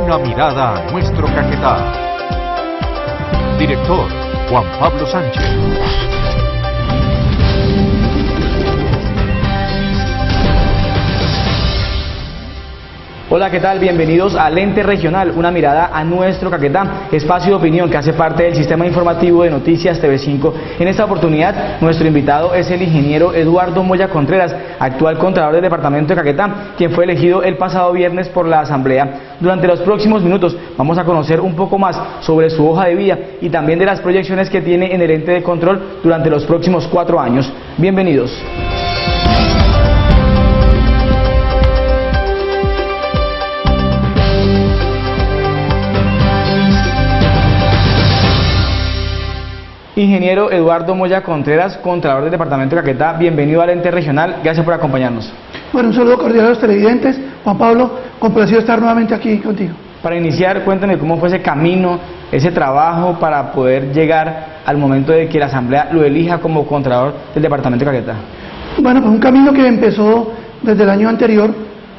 Una mirada a nuestro Caquetá. Director Juan Pablo Sánchez. Hola, ¿qué tal? Bienvenidos a Lente Regional, una mirada a nuestro Caquetá, espacio de opinión que hace parte del sistema informativo de Noticias TV5. En esta oportunidad, nuestro invitado es el ingeniero Eduardo Moya Contreras, actual contralor del departamento de Caquetá, quien fue elegido el pasado viernes por la Asamblea. Durante los próximos minutos vamos a conocer un poco más sobre su hoja de vida y también de las proyecciones que tiene en el ente de control durante los próximos 4 años. Bienvenidos. Ingeniero Eduardo Moya Contreras, contralor del departamento de Caquetá, bienvenido al ente regional, gracias por acompañarnos. Bueno, un saludo cordial a los televidentes. Juan Pablo, complacido estar nuevamente aquí contigo. Para iniciar, cuéntame cómo fue ese camino, ese trabajo para poder llegar al momento de que la Asamblea lo elija como contralor del departamento de Caquetá. Bueno, pues un camino que empezó desde el año anterior,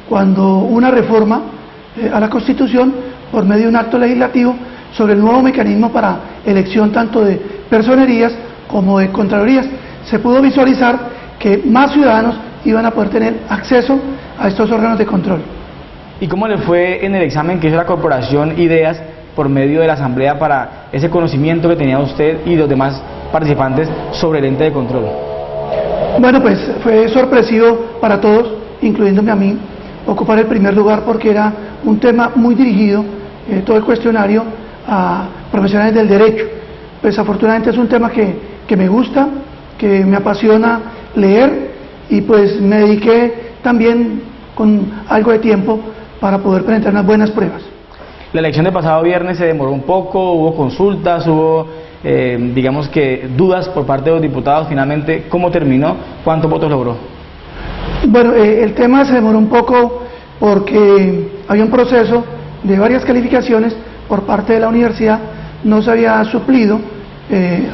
cuando una reforma a la Constitución, por medio de un acto legislativo, sobre el nuevo mecanismo para elección tanto de personerías como de contralorías, se pudo visualizar que más ciudadanos iban a poder tener acceso a estos órganos de control. ¿Y cómo le fue en el examen que hizo la corporación Ideas por medio de la Asamblea para ese conocimiento que tenía usted y los demás participantes sobre el ente de control? Bueno, pues fue sorpresivo para todos, incluyéndome a mí, ocupar el primer lugar porque era un tema muy dirigido, todo el cuestionario, a profesionales del derecho. Pues afortunadamente es un tema que me gusta, que me apasiona leer, y pues me dediqué también con algo de tiempo para poder presentar unas buenas pruebas. La elección del pasado viernes se demoró un poco, hubo consultas, hubo digamos que dudas por parte de los diputados. Finalmente, ¿cómo terminó? ¿Cuántos votos logró? Bueno, el tema se demoró un poco porque había un proceso de varias calificaciones por parte de la universidad, no se había suplido,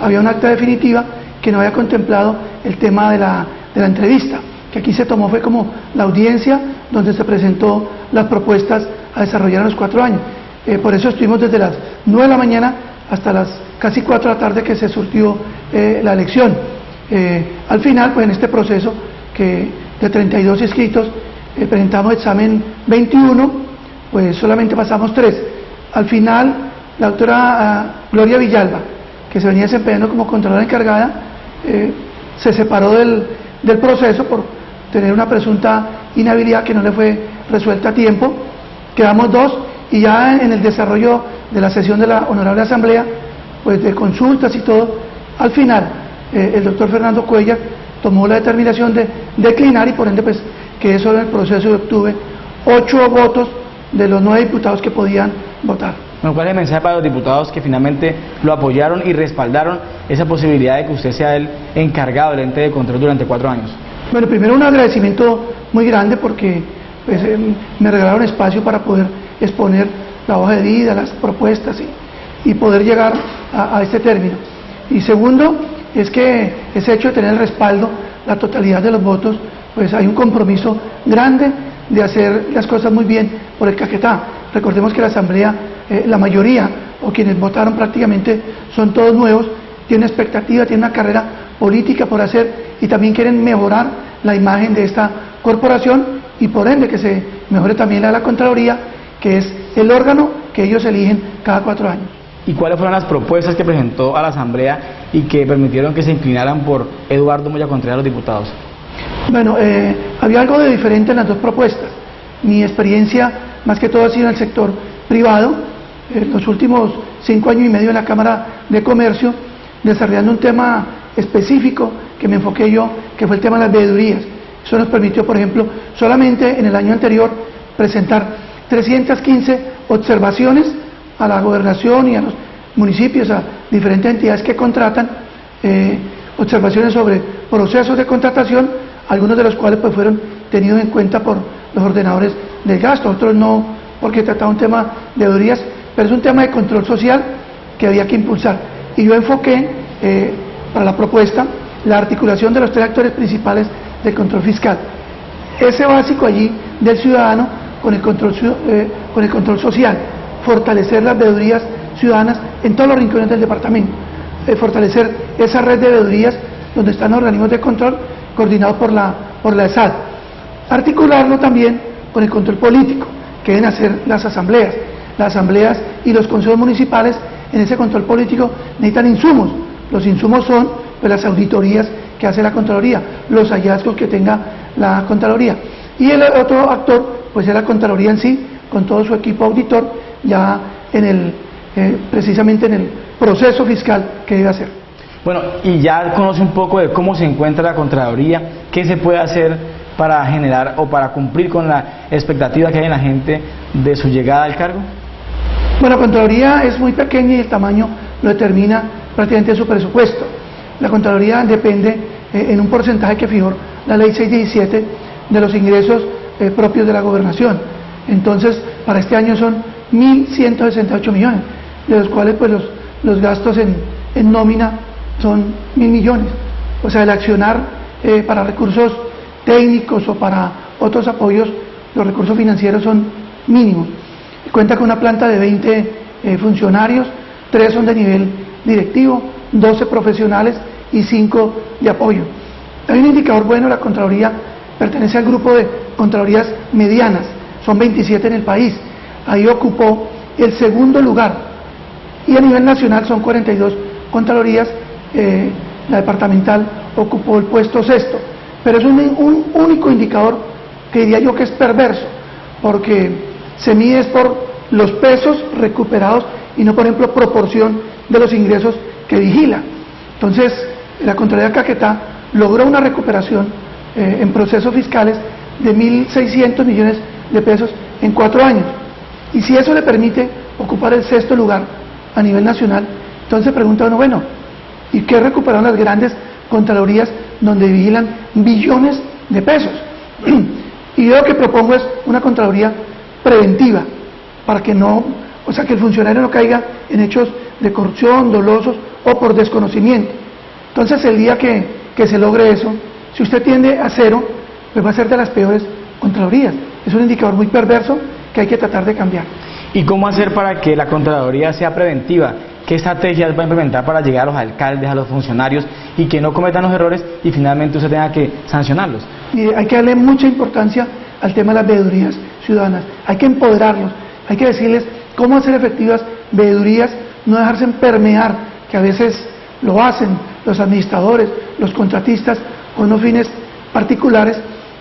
había una acta definitiva que no había contemplado el tema de la entrevista, que aquí se tomó fue como la audiencia donde se presentó las propuestas a desarrollar en los 4 años. Por eso estuvimos desde las 9 de la mañana hasta las casi 4 de la tarde que se surtió la elección. Al final, pues en este proceso que de 32 inscritos, presentamos examen 21, pues solamente pasamos 3. Al final, la doctora Gloria Villalba, que se venía desempeñando como contralora encargada, se separó del proceso por tener una presunta inhabilidad que no le fue resuelta a tiempo. Quedamos 2 y ya en el desarrollo de la sesión de la Honorable Asamblea, pues de consultas y todo, al final el doctor Fernando Cuellar tomó la determinación de declinar y por ende pues quedé solo en el proceso y obtuve 8 votos de los 9 diputados que podían votar. Bueno, ¿cuál es el mensaje para los diputados que finalmente lo apoyaron y respaldaron esa posibilidad de que usted sea el encargado del ente de control durante 4 años? Bueno, primero un agradecimiento muy grande porque pues, me regalaron espacio para poder exponer la hoja de vida, las propuestas y poder llegar a este término. Y segundo, es que ese hecho de tener el respaldo, la totalidad de los votos, pues hay un compromiso grande de hacer las cosas muy bien por el Caquetá. Recordemos que la Asamblea, la mayoría, o quienes votaron prácticamente, son todos nuevos, tienen expectativa, tienen una carrera política por hacer y también quieren mejorar la imagen de esta corporación y por ende que se mejore también la de la Contraloría, que es el órgano que ellos eligen cada 4 años. ¿Y cuáles fueron las propuestas que presentó a la Asamblea y que permitieron que se inclinaran por Eduardo Moya Contreras los diputados? Bueno, había algo de diferente en las 2 propuestas. Mi experiencia más que todo ha sido en el sector privado, los últimos 5 años y medio en la Cámara de Comercio, desarrollando un tema específico que me enfoqué yo, que fue el tema de las veedurías. Eso nos permitió, por ejemplo, solamente en el año anterior presentar 315 observaciones a la gobernación y a los municipios, a diferentes entidades que contratan, observaciones sobre procesos de contratación, algunos de los cuales pues fueron tenidos en cuenta por los ordenadores del gasto, otros no, porque trataba un tema de veedurías, pero es un tema de control social que había que impulsar. Y yo enfoqué para la propuesta la articulación de los 3 actores principales del control fiscal. Ese básico allí del ciudadano con el control social, fortalecer las veedurías ciudadanas en todos los rincones del departamento, fortalecer esa red de veedurías donde están los organismos de control coordinados por la ESAD, articularlo también con el control político que deben hacer las asambleas y los consejos municipales. En ese control político necesitan insumos. Los insumos son pues, las auditorías que hace la Contraloría, los hallazgos que tenga la Contraloría. Y el otro actor pues es la Contraloría en sí, con todo su equipo auditor, ya precisamente en el proceso fiscal que debe hacer. Bueno, y ya conoce un poco de cómo se encuentra la Contraloría, qué se puede hacer para generar o para cumplir con la expectativa que hay en la gente de su llegada al cargo. Bueno, la Contraloría es muy pequeña y el tamaño lo determina prácticamente su presupuesto. La Contraloría depende en un porcentaje que fijó la Ley 617 de los ingresos propios de la Gobernación. Entonces, para este año son 1.168 millones, de los cuales pues los gastos en nómina son 1.000 millones. O sea, el accionar para recursos técnicos o para otros apoyos, los recursos financieros son mínimos. Cuenta con una planta de 20 funcionarios, 3 son de nivel directivo, 12 profesionales y 5 de apoyo. Hay un indicador bueno, la Contraloría pertenece al grupo de Contralorías medianas, son 27 en el país, ahí ocupó el segundo lugar, y a nivel nacional son 42 Contralorías, la departamental ocupó el puesto sexto, pero es un único indicador que diría yo que es perverso, porque se mide por los pesos recuperados y no, por ejemplo, proporción de los ingresos que vigila. Entonces, la Contraloría de Caquetá logró una recuperación en procesos fiscales de 1.600 millones de pesos en 4 años. Y si eso le permite ocupar el sexto lugar a nivel nacional, entonces pregunta uno, bueno, ¿y qué recuperaron las grandes Contralorías donde vigilan billones de pesos? Y yo lo que propongo es una Contraloría preventiva, para que que el funcionario no caiga en hechos de corrupción, dolosos o por desconocimiento. Entonces, el día que se logre eso, si usted tiende a cero, pues va a ser de las peores Contralorías. Es un indicador muy perverso que hay que tratar de cambiar. ¿Y cómo hacer para que la Contraloría sea preventiva? ¿Qué estrategias va a implementar para llegar a los alcaldes, a los funcionarios y que no cometan los errores y finalmente usted tenga que sancionarlos? Mire, hay que darle mucha importancia al tema de las veedurías ciudadanas. Hay que empoderarlos, hay que decirles cómo hacer efectivas veedurías, no dejarse permear, que a veces lo hacen los administradores, los contratistas con unos fines particulares.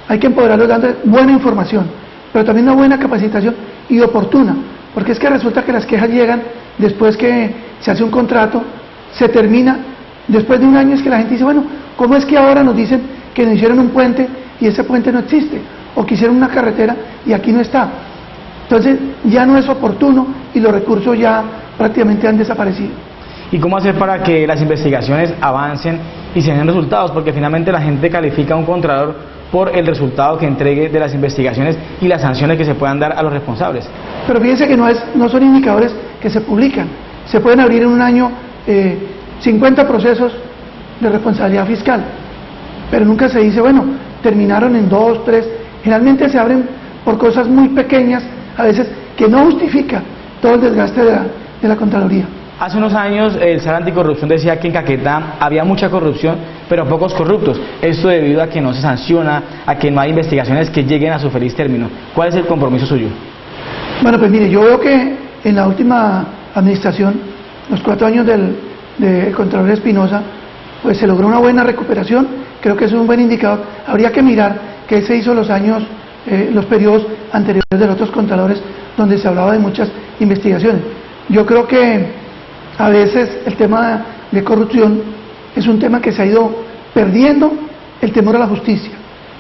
Hay que empoderarlos dando buena información, pero también una buena capacitación y oportuna, porque es que resulta que las quejas llegan después que se hace un contrato, se termina, después de un año es que la gente dice, bueno, ¿cómo es que ahora nos dicen que nos hicieron un puente y ese puente no existe? O que hicieron una carretera y aquí no está. Entonces ya no es oportuno y los recursos ya prácticamente han desaparecido. ¿Y cómo hacer para que las investigaciones avancen y se den resultados? Porque finalmente la gente califica a un contralor por el resultado que entregue de las investigaciones y las sanciones que se puedan dar a los responsables. Pero fíjense que no son indicadores que se publican. Se pueden abrir en un año 50 procesos de responsabilidad fiscal, pero nunca se dice, bueno, terminaron en 2, 3. Generalmente se abren por cosas muy pequeñas, a veces que no justifica todo el desgaste de la Contraloría. Hace unos años el SAR Anticorrupción decía que en Caquetá había mucha corrupción, pero pocos corruptos. Esto debido a que no se sanciona, a que no hay investigaciones que lleguen a su feliz término. ¿Cuál es el compromiso suyo? Bueno, pues mire, yo veo que en la última administración, los 4 años del Contralor Espinosa, pues se logró una buena recuperación. Creo que es un buen indicador. Habría que mirar qué se hizo los periodos anteriores de los otros contralores, donde se hablaba de muchas investigaciones. Yo creo que a veces el tema de corrupción es un tema que se ha ido perdiendo el temor a la justicia,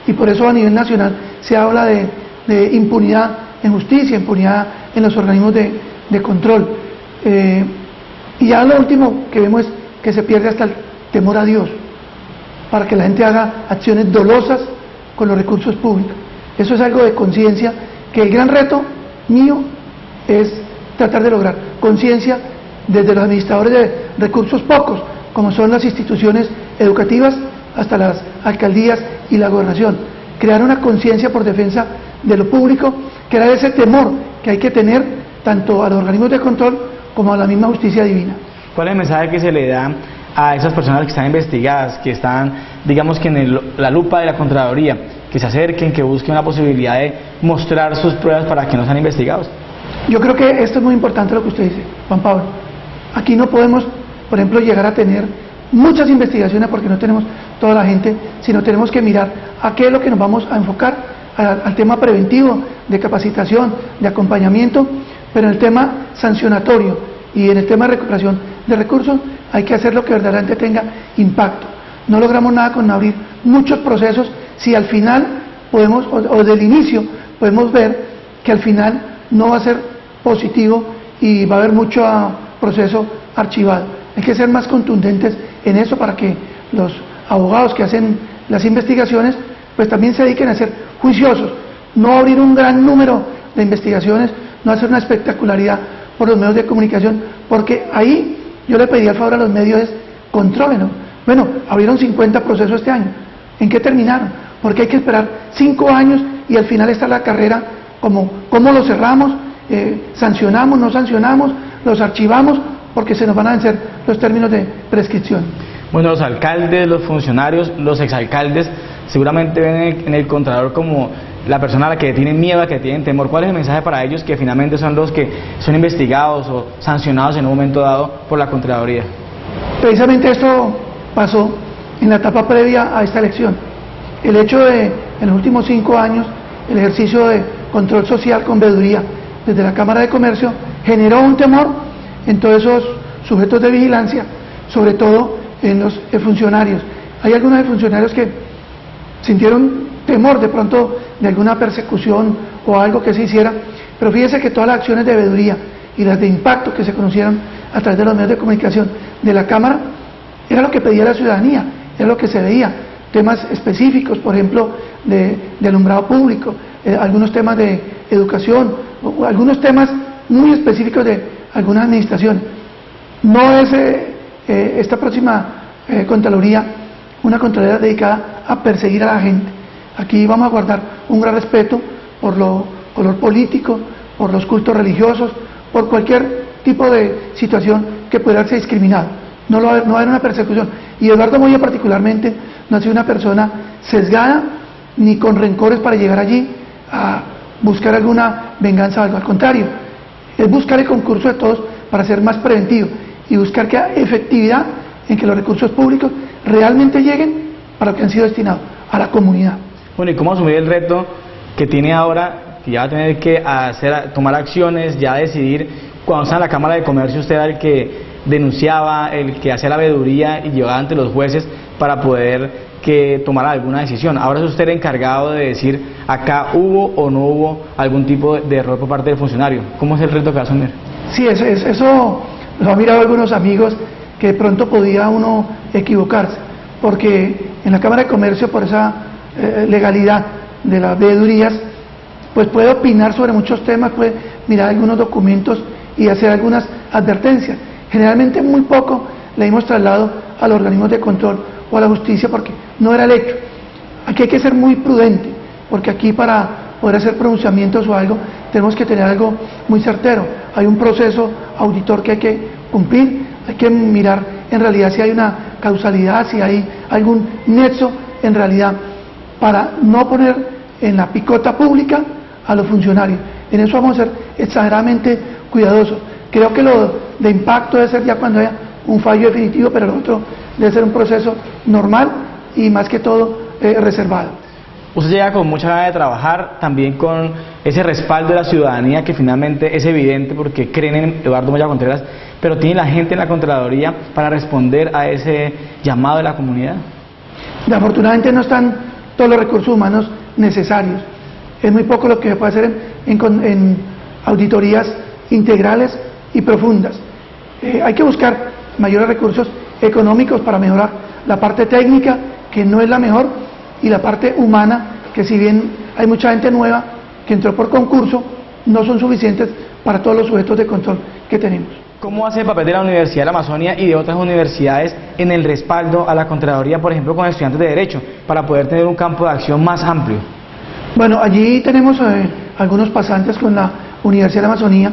y por eso a nivel nacional se habla de impunidad en justicia, impunidad en los organismos de control, y ya lo último que vemos es que se pierde hasta el temor a Dios, para que la gente haga acciones dolosas con los recursos públicos. Eso es algo de conciencia, que el gran reto mío es tratar de lograr conciencia desde los administradores de recursos pocos, como son las instituciones educativas, hasta las alcaldías y la gobernación. Crear una conciencia por defensa de lo público, crear ese temor que hay que tener tanto a los organismos de control como a la misma justicia divina. ¿Cuál es el mensaje que se le da a esas personas que están investigadas, que están, digamos que en la lupa de la Contraloría, que se acerquen, que busquen la posibilidad de mostrar sus pruebas para que no sean investigados? Yo creo que esto es muy importante lo que usted dice, Juan Pablo. Aquí no podemos, por ejemplo, llegar a tener muchas investigaciones porque no tenemos toda la gente, sino tenemos que mirar a qué es lo que nos vamos a enfocar, al tema preventivo, de capacitación, de acompañamiento, pero en el tema sancionatorio y en el tema de recuperación de recursos hay que hacer lo que verdaderamente tenga impacto. No logramos nada con abrir muchos procesos si al final podemos, o desde el inicio, podemos ver que al final no va a ser positivo y va a haber mucho proceso archivado. Hay que ser más contundentes en eso para que los abogados que hacen las investigaciones pues también se dediquen a ser juiciosos, no abrir un gran número de investigaciones, no hacer una espectacularidad por los medios de comunicación, porque ahí yo le pedí al favor a los medios es contrólenlo. Bueno, abrieron 50 procesos este año, ¿en qué terminaron? Porque hay que esperar 5 años y al final está la carrera como cómo lo cerramos, sancionamos, no sancionamos, los archivamos, porque se nos van a vencer los términos de prescripción. Bueno, los alcaldes, los funcionarios, los exalcaldes seguramente ven en el Contralor como la persona a la que tienen miedo, a la que tienen temor. ¿Cuál es el mensaje para ellos que finalmente son los que son investigados o sancionados en un momento dado por la Contraloría? Precisamente esto pasó en la etapa previa a esta elección. El hecho de, en los últimos 5 años, el ejercicio de control social con veeduría desde la Cámara de Comercio generó un temor en todos esos sujetos de vigilancia, sobre todo en los funcionarios. Hay algunos funcionarios que sintieron temor de pronto de alguna persecución o algo que se hiciera, pero fíjese que todas las acciones de veeduría y las de impacto que se conocieron a través de los medios de comunicación de la Cámara era lo que pedía la ciudadanía, era lo que se veía, temas específicos, por ejemplo, de alumbrado público, algunos temas de educación, o algunos temas muy específicos de algunas administraciones. No es esta próxima Contraloría una Contraloría dedicada a perseguir a la gente. Aquí vamos a guardar un gran respeto por lo color político, por los cultos religiosos, por cualquier tipo de situación que pueda ser discriminado. No va a haber una persecución. Y Eduardo Moya particularmente no ha sido una persona sesgada ni con rencores para llegar allí a buscar alguna venganza o algo. Al contrario, es buscar el concurso de todos para ser más preventivo y buscar que haya efectividad en que los recursos públicos realmente lleguen para lo que han sido destinados, a la comunidad. Bueno, ¿y cómo asumir el reto que tiene ahora, que ya va a tener que tomar acciones, ya decidir, cuando está en la Cámara de Comercio usted era el que denunciaba, el que hacía la veeduría y llevaba ante los jueces para poder que tomara alguna decisión? Ahora es usted el encargado de decir acá hubo o no hubo algún tipo de error por parte del funcionario. ¿Cómo es el reto que va a asumir? Sí, eso lo han mirado algunos amigos, que de pronto podía uno equivocarse, porque en la Cámara de Comercio, por esa legalidad de las veedurías, pues puede opinar sobre muchos temas, puede mirar algunos documentos y hacer algunas advertencias. Generalmente muy poco le hemos trasladado a los organismos de control o a la justicia porque no era el hecho. Aquí hay que ser muy prudente, porque aquí para poder hacer pronunciamientos o algo tenemos que tener algo muy certero. Hay un proceso auditor que hay que cumplir, hay que mirar en realidad si hay una causalidad, si hay algún nexo en realidad, para no poner en la picota pública a los funcionarios. En eso vamos a ser exageradamente cuidadosos. Creo que lo de impacto debe ser ya cuando haya un fallo definitivo, pero lo otro debe ser un proceso normal y más que todo reservado. Usted llega con mucha ganas de trabajar, también con ese respaldo de la ciudadanía que finalmente es evidente porque creen en Eduardo Moya Contreras, pero tiene la gente en la Contraloría para responder a ese llamado de la comunidad. Afortunadamente no están todos los recursos humanos necesarios. Es muy poco lo que se puede hacer en auditorías integrales y profundas. Hay que buscar mayores recursos económicos para mejorar la parte técnica, que no es la mejor, y la parte humana, que si bien hay mucha gente nueva que entró por concurso, no son suficientes para todos los sujetos de control que tenemos. ¿Cómo hace el papel de la Universidad de la Amazonia y de otras universidades en el respaldo a la Contraloría, por ejemplo, con estudiantes de Derecho, para poder tener un campo de acción más amplio? Bueno, allí tenemos algunos pasantes con la Universidad de la Amazonía.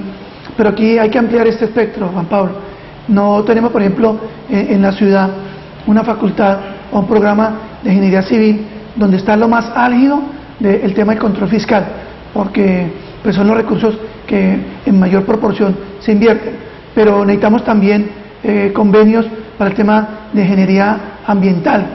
Pero aquí hay que ampliar este espectro, Juan Pablo. No tenemos, por ejemplo, en la ciudad una facultad o un programa de ingeniería civil donde está lo más álgido del tema del control fiscal, porque pues son los recursos que en mayor proporción se invierten. Pero necesitamos también convenios para el tema de ingeniería ambiental,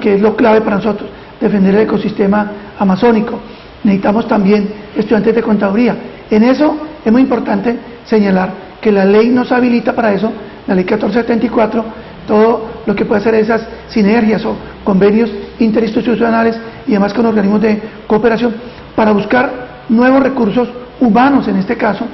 que es lo clave para nosotros, defender el ecosistema amazónico. Necesitamos también estudiantes de contaduría. En eso es muy importante señalar que la ley nos habilita para eso, la ley 1474, todo lo que puede hacer esas sinergias o convenios interinstitucionales y además con organismos de cooperación para buscar nuevos recursos humanos en este caso,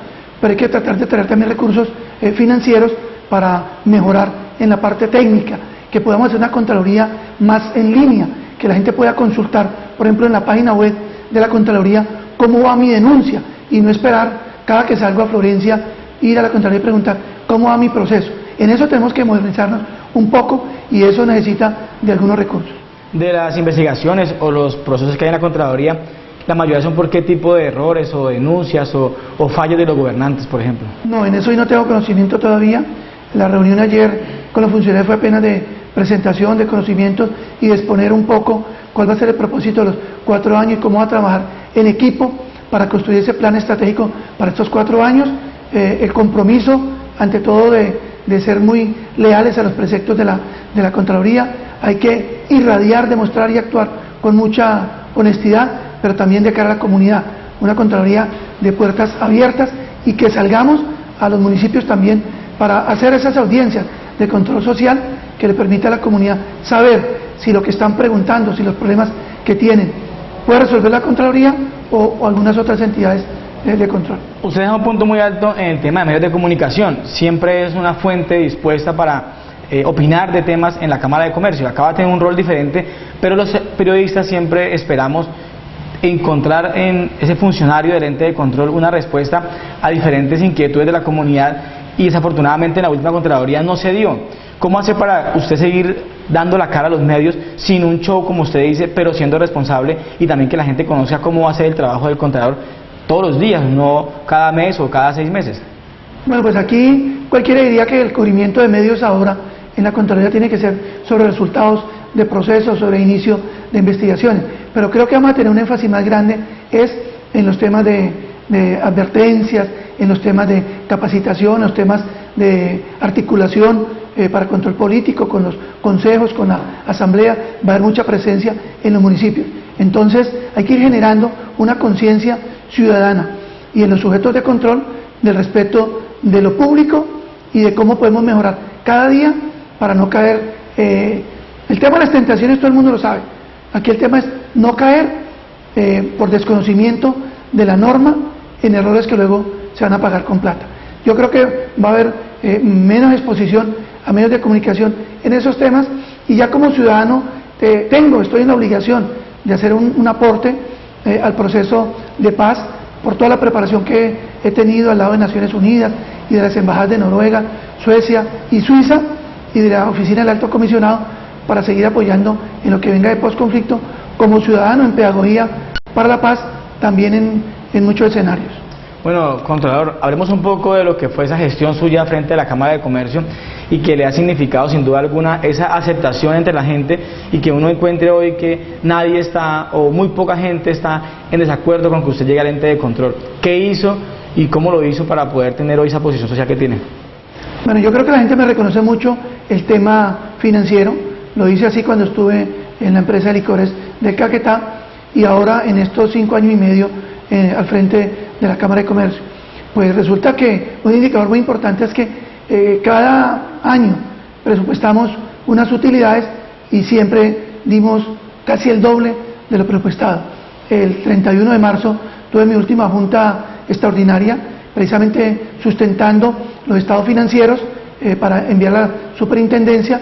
pero hay que tratar de traer también recursos financieros para mejorar en la parte técnica, que podamos hacer una Contraloría más en línea, que la gente pueda consultar, por ejemplo, en la página web de la Contraloría, cómo va mi denuncia, y no esperar cada que salgo a Florencia, ir a la Contraloría y preguntar cómo va mi proceso. En eso tenemos que modernizarnos un poco y eso necesita de algunos recursos. De las investigaciones o los procesos que hay en la Contraloría, la mayoría son por qué tipo de errores o denuncias o fallos de los gobernantes, por ejemplo. No, en eso yo no tengo conocimiento todavía. La reunión ayer con los funcionarios fue apenas de presentación de conocimientos y de exponer un poco cuál va a ser el propósito de los 4 años y cómo va a trabajar en equipo para construir ese plan estratégico para estos 4 años. El compromiso, ante todo, de ser muy leales a los preceptos de la Contraloría. Hay que irradiar, demostrar y actuar con mucha honestidad, pero también de cara a la comunidad. Una Contraloría de puertas abiertas y que salgamos a los municipios también para hacer esas audiencias de control social que le permita a la comunidad saber si lo que están preguntando, si los problemas que tienen puede resolver la Contraloría o algunas otras entidades de control. Usted deja un punto muy alto en el tema de medios de comunicación. Siempre es una fuente dispuesta para opinar de temas en la Cámara de Comercio. Acaba de tener un rol diferente, pero los periodistas siempre esperamos encontrar en ese funcionario del ente de control una respuesta a diferentes inquietudes de la comunidad y desafortunadamente en la última Contraloría no se dio. ¿Cómo hace para usted seguir dando la cara a los medios sin un show, como usted dice, pero siendo responsable y también que la gente conozca cómo va a ser el trabajo del Contralor todos los días, no cada mes o cada 6 meses? Bueno, pues aquí cualquiera diría que el cubrimiento de medios ahora en la Contraloría tiene que ser sobre resultados de procesos, sobre inicio de investigaciones, pero creo que vamos a tener un énfasis más grande es en los temas de advertencias, en los temas de capacitación, en los temas de articulación para control político, con los consejos, con la asamblea. Va a haber mucha presencia en los municipios. Entonces hay que ir generando una conciencia ciudadana y en los sujetos de control del respeto de lo público y de cómo podemos mejorar cada día para no caer. El tema de las tentaciones todo el mundo lo sabe. Aquí el tema es no caer por desconocimiento de la norma en errores que luego se van a pagar con plata. Yo creo que va a haber menos exposición a medios de comunicación en esos temas y ya como ciudadano estoy en la obligación de hacer un aporte al proceso de paz por toda la preparación que he tenido al lado de Naciones Unidas y de las embajadas de Noruega, Suecia y Suiza y de la Oficina del Alto Comisionado para seguir apoyando en lo que venga de posconflicto como ciudadano en pedagogía para la paz también en muchos escenarios. Bueno, Contralor, hablemos un poco de lo que fue esa gestión suya frente a la Cámara de Comercio y que le ha significado sin duda alguna esa aceptación entre la gente y que uno encuentre hoy que nadie está o muy poca gente está en desacuerdo con que usted llegue al ente de control. ¿Qué hizo y cómo lo hizo para poder tener hoy esa posición social que tiene? Bueno, yo creo que la gente me reconoce mucho el tema financiero. Lo hice así cuando estuve en la empresa de licores de Caquetá y ahora en estos 5 años y medio al frente de la Cámara de Comercio. Pues resulta que un indicador muy importante es que cada año presupuestamos unas utilidades y siempre dimos casi el doble de lo presupuestado. El 31 de marzo tuve mi última junta extraordinaria, precisamente sustentando los estados financieros para enviar a la superintendencia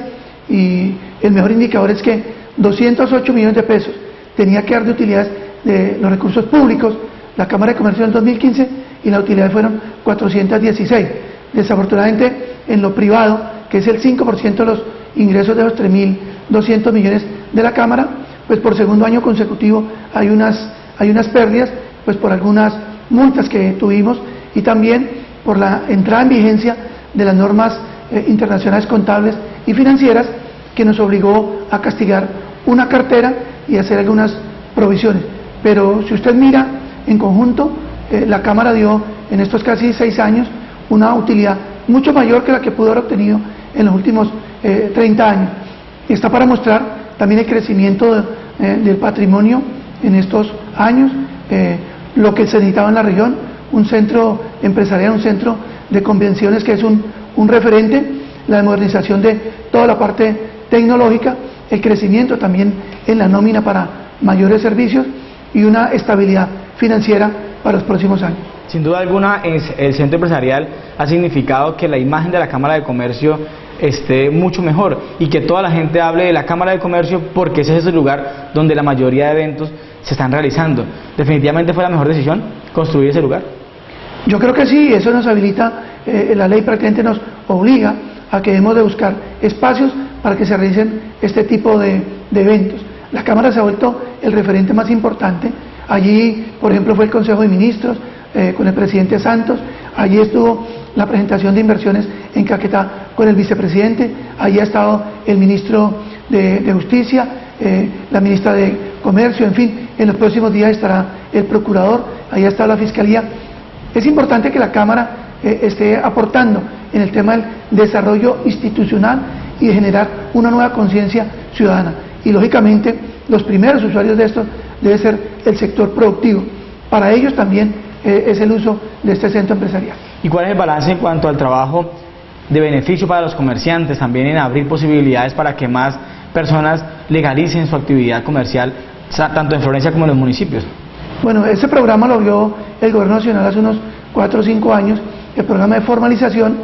y el mejor indicador es que 208 millones de pesos tenía que dar de utilidades de los recursos públicos la Cámara de Comercio en el 2015 y la utilidad fueron 416. Desafortunadamente en lo privado, que es el 5% de los ingresos de los 3.200 millones de la Cámara, pues por segundo año consecutivo hay unas pérdidas, pues por algunas multas que tuvimos y también por la entrada en vigencia de las normas internacionales contables y financieras, que nos obligó a castigar una cartera y hacer algunas provisiones. Pero si usted mira en conjunto, la Cámara dio en estos casi 6 años una utilidad mucho mayor que la que pudo haber obtenido en los últimos 30 años. Y está para mostrar también el crecimiento del patrimonio en estos años, lo que se necesitaba en la región, un centro empresarial, un centro de convenciones que es un referente, la modernización de toda la parte tecnológica, el crecimiento también en la nómina para mayores servicios y una estabilidad financiera para los próximos años. Sin duda alguna, el centro empresarial ha significado que la imagen de la Cámara de Comercio esté mucho mejor y que toda la gente hable de la Cámara de Comercio, porque ese es el lugar donde la mayoría de eventos se están realizando. ¿Definitivamente fue la mejor decisión construir ese lugar? Yo creo que sí, eso nos habilita, la ley prácticamente nos obliga a que debemos de buscar espacios para que se realicen este tipo de eventos. La Cámara se ha vuelto el referente más importante. Allí, por ejemplo, fue el Consejo de Ministros con el presidente Santos, allí estuvo la presentación de inversiones en Caquetá con el vicepresidente, allí ha estado el ministro de Justicia, la ministra de Comercio, en fin, en los próximos días estará el procurador, allí ha estado la Fiscalía. Es importante que la Cámara esté aportando en el tema del desarrollo institucional y de generar una nueva conciencia ciudadana. Y lógicamente los primeros usuarios de esto debe ser el sector productivo. Para ellos también es el uso de este centro empresarial. ¿Y cuál es el balance en cuanto al trabajo de beneficio para los comerciantes, también en abrir posibilidades para que más personas legalicen su actividad comercial, tanto en Florencia como en los municipios? Bueno, ese programa lo vio el Gobierno Nacional hace unos 4 o 5 años, el programa de formalización,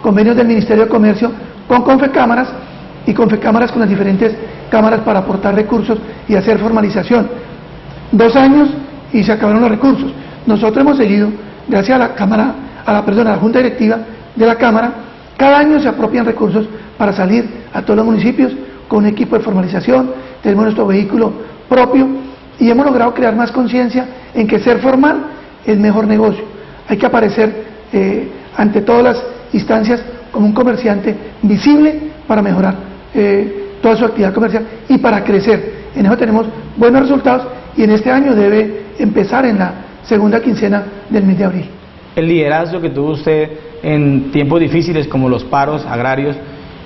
convenios del Ministerio de Comercio con Confecámaras y Confecámaras con las diferentes cámaras para aportar recursos y hacer formalización. 2 años y se acabaron los recursos. Nosotros hemos seguido, gracias a la Cámara, a la Junta Directiva de la Cámara, cada año se apropian recursos para salir a todos los municipios con un equipo de formalización, tenemos nuestro vehículo propio y hemos logrado crear más conciencia en que ser formal es mejor negocio. Hay que aparecer ante todas las instancias como un comerciante visible para mejorar toda su actividad comercial y para crecer. En eso tenemos buenos resultados y en este año debe empezar en la segunda quincena del mes de abril. El liderazgo que tuvo usted en tiempos difíciles como los paros agrarios,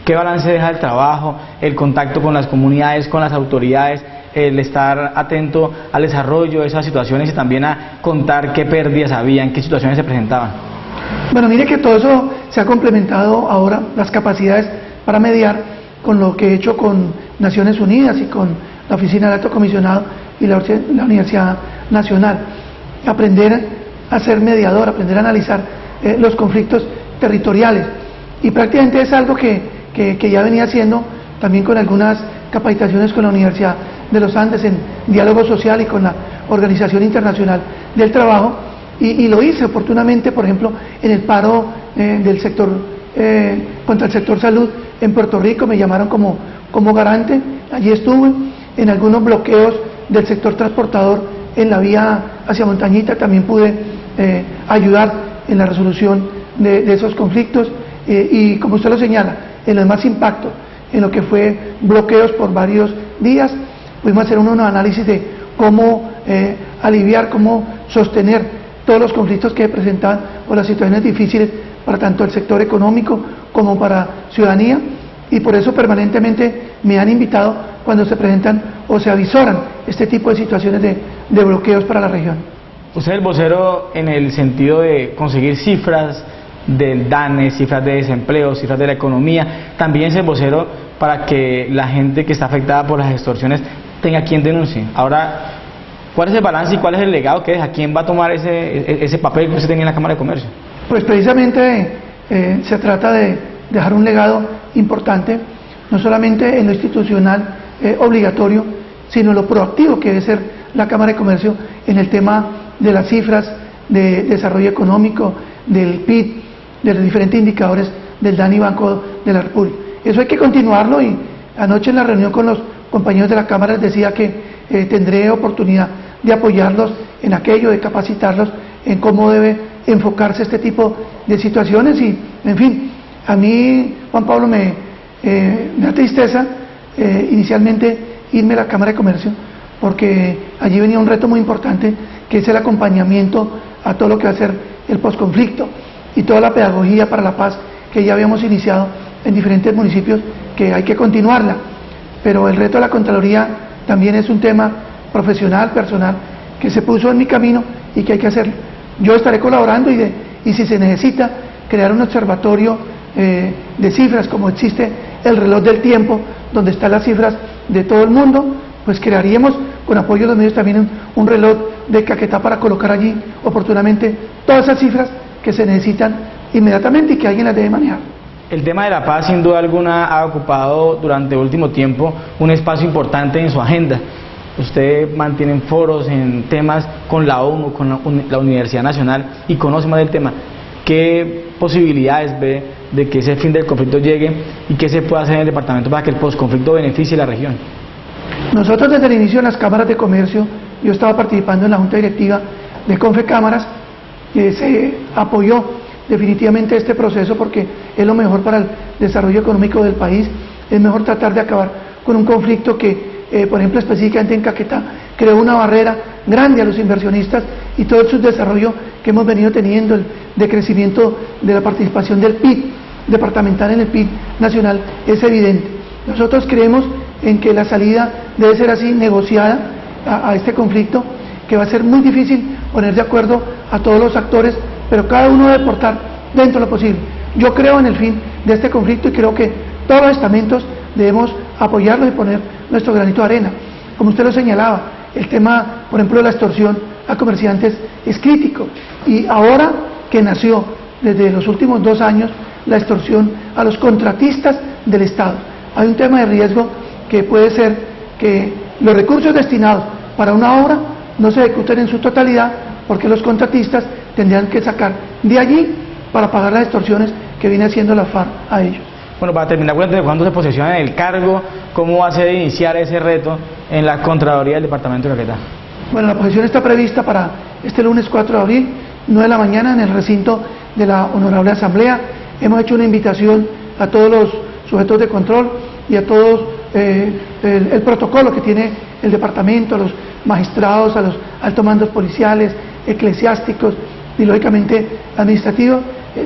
¿qué balance deja el trabajo, el contacto con las comunidades, con las autoridades, el estar atento al desarrollo de esas situaciones y también a contar qué pérdidas habían, qué situaciones se presentaban? Bueno, mire que todo eso se ha complementado ahora, las capacidades para mediar, con lo que he hecho con Naciones Unidas y con la Oficina del Alto Comisionado y la Universidad Nacional. Aprender a ser mediador, aprender a analizar los conflictos territoriales. Y prácticamente es algo que ya venía haciendo también con algunas capacitaciones con la Universidad de los Andes en diálogo social y con la Organización Internacional del Trabajo. Y lo hice oportunamente, por ejemplo, en el paro del sector contra el sector salud en Puerto Rico, me llamaron como garante, allí estuve, en algunos bloqueos del sector transportador en la vía hacia Montañita, también pude ayudar en la resolución de esos conflictos y como usted lo señala, en los más impactos, en lo que fue bloqueos por varios días, pudimos hacer unos análisis de cómo aliviar, cómo sostener todos los conflictos que presentaban o las situaciones difíciles para tanto el sector económico como para ciudadanía, y por eso permanentemente me han invitado cuando se presentan o se avisoran este tipo de situaciones de bloqueos para la región. Usted es el vocero en el sentido de conseguir cifras del DANE, cifras de desempleo, cifras de la economía, también es el vocero para que la gente que está afectada por las extorsiones tenga quien denuncie. Ahora, ¿cuál es el balance y cuál es el legado que deja? ¿Quién va a tomar ese papel que usted tenía en la Cámara de Comercio? Pues precisamente se trata de dejar un legado importante, no solamente en lo institucional obligatorio, sino en lo proactivo que debe ser la Cámara de Comercio en el tema de las cifras de desarrollo económico, del PIB, de los diferentes indicadores del DANE y Banco de la República. Eso hay que continuarlo y anoche en la reunión con los compañeros de la Cámara les decía que tendré oportunidad de apoyarlos en aquello, de capacitarlos en cómo debe enfocarse este tipo de situaciones y, en fin, a mí, Juan Pablo, me da tristeza inicialmente irme a la Cámara de Comercio, porque allí venía un reto muy importante, que es el acompañamiento a todo lo que va a ser el posconflicto y toda la pedagogía para la paz que ya habíamos iniciado en diferentes municipios, que hay que continuarla. Pero el reto de la Contraloría también es un tema profesional, personal, que se puso en mi camino y que hay que hacerlo. Yo estaré colaborando y si se necesita crear un observatorio de cifras, como existe el reloj del tiempo, donde están las cifras de todo el mundo, pues crearíamos con apoyo de los medios también un reloj de Caquetá para colocar allí oportunamente todas esas cifras que se necesitan inmediatamente y que alguien las debe manejar. El tema de la paz, sin duda alguna, ha ocupado durante el último tiempo un espacio importante en su agenda. Usted mantiene foros en temas con la ONU, con la Universidad Nacional, y conoce más del tema. ¿Qué posibilidades ve de que ese fin del conflicto llegue y qué se puede hacer en el departamento para que el posconflicto beneficie a la región? Nosotros desde el inicio en las cámaras de comercio, yo estaba participando en la junta directiva de Confecámaras, que se apoyó definitivamente este proceso porque es lo mejor para el desarrollo económico del país. Es mejor tratar de acabar con un conflicto que, por ejemplo, específicamente en Caquetá, creó una barrera grande a los inversionistas, y todo el subdesarrollo que hemos venido teniendo, el decrecimiento de la participación del PIB departamental en el PIB nacional, es evidente. Nosotros creemos en que la salida debe ser así, negociada a este conflicto, que va a ser muy difícil poner de acuerdo a todos los actores, pero cada uno debe aportar dentro de lo posible. Yo creo en el fin de este conflicto y creo que todos los estamentos debemos apoyarlo y poner nuestro granito de arena. Como usted lo señalaba, el tema, por ejemplo, de la extorsión a comerciantes es crítico, y ahora que nació desde los últimos 2 años la extorsión a los contratistas del Estado, hay un tema de riesgo que puede ser que los recursos destinados para una obra no se ejecuten en su totalidad, porque los contratistas tendrían que sacar de allí para pagar las extorsiones que viene haciendo la FARC a ellos. Bueno, para terminar, cuéntame cuándo se posiciona en el cargo, cómo va a ser iniciar ese reto en la Contraloría del Departamento de Caquetá. Bueno, la posesión está prevista para este lunes 4 de abril, 9 de la mañana, en el recinto de la Honorable Asamblea. Hemos hecho una invitación a todos los sujetos de control y a todos el protocolo que tiene el departamento, a los magistrados, a los altos mandos policiales, eclesiásticos y lógicamente administrativos.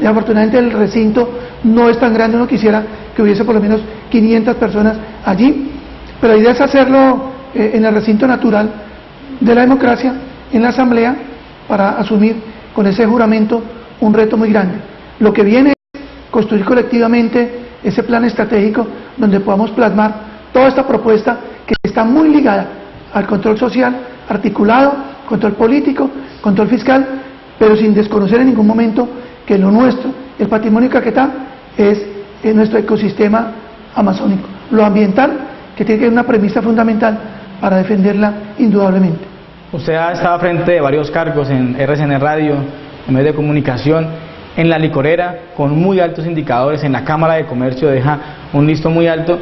Afortunadamente el recinto no es tan grande, uno quisiera que hubiese por lo menos 500 personas allí, pero la idea es hacerlo en el recinto natural de la democracia, en la Asamblea, para asumir con ese juramento un reto muy grande. Lo que viene es construir colectivamente ese plan estratégico donde podamos plasmar toda esta propuesta que está muy ligada al control social, articulado, control político, control fiscal, pero sin desconocer en ningún momento que lo nuestro, el patrimonio de Caquetá, es nuestro ecosistema amazónico. Lo ambiental, que tiene que ser una premisa fundamental para defenderla indudablemente. Usted ha estado frente de varios cargos en RCN Radio, en medios de comunicación, en la licorera, con muy altos indicadores, en la Cámara de Comercio deja un listón muy alto.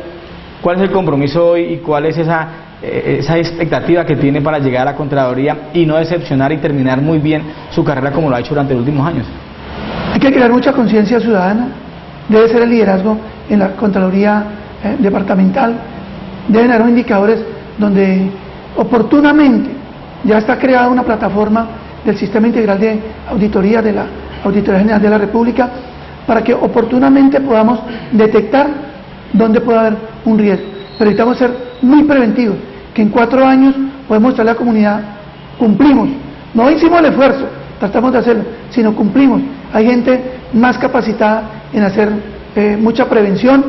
¿Cuál es el compromiso hoy y cuál es esa expectativa que tiene para llegar a la Contraloría y no decepcionar y terminar muy bien su carrera como lo ha hecho durante los últimos años? Hay que crear mucha conciencia ciudadana, debe ser el liderazgo en la Contraloría departamental, deben haber indicadores donde oportunamente ya está creada una plataforma del Sistema Integral de Auditoría de la Auditoría General de la República, para que oportunamente podamos detectar dónde puede haber un riesgo. Pero necesitamos ser muy preventivos, que en 4 años podemos mostrarle a la comunidad, cumplimos, no hicimos el esfuerzo, tratamos de hacerlo, sino cumplimos. Hay gente más capacitada en hacer mucha prevención,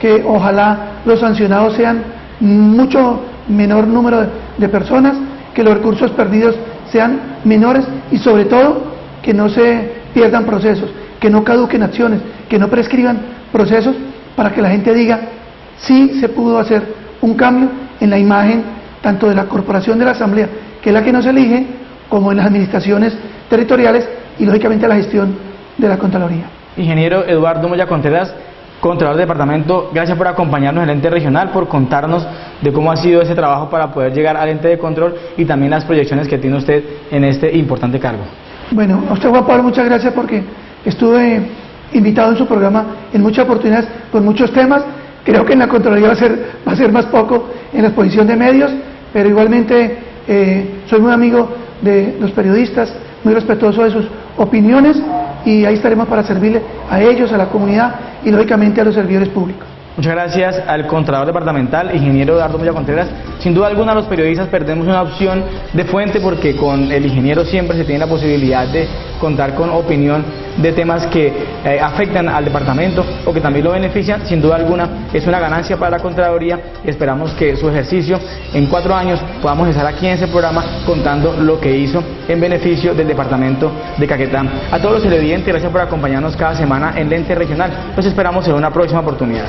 que ojalá los sancionados sean mucho menor número de personas, que los recursos perdidos sean menores y sobre todo que no se pierdan procesos, que no caduquen acciones, que no prescriban procesos, para que la gente diga sí se pudo hacer un cambio en la imagen tanto de la Corporación de la Asamblea, que es la que nos elige, como en las administraciones territoriales y lógicamente la gestión de la Contraloría. Ingeniero Eduardo Moya Contreras, Contralor del Departamento, gracias por acompañarnos en el ente regional, por contarnos de cómo ha sido ese trabajo para poder llegar al ente de control y también las proyecciones que tiene usted en este importante cargo. Bueno, a usted, Juan Pablo, muchas gracias porque estuve invitado en su programa en muchas oportunidades con muchos temas. Creo que en la Contraloría va a ser más poco en la exposición de medios, pero igualmente soy muy amigo de los periodistas, muy respetuoso de sus opiniones, y ahí estaremos para servirle a ellos, a la comunidad y lógicamente a los servidores públicos. Muchas gracias al Contralor Departamental, ingeniero Eduardo Moya Contreras. Sin duda alguna los periodistas perdemos una opción de fuente porque con el ingeniero siempre se tiene la posibilidad de contar con opinión de temas que afectan al departamento o que también lo benefician. Sin duda alguna es una ganancia para la Contraloría y esperamos que su ejercicio en 4 años podamos estar aquí en ese programa contando lo que hizo en beneficio del departamento de Caquetá. A todos los televidentes, gracias por acompañarnos cada semana en Lente Regional. Los esperamos en una próxima oportunidad.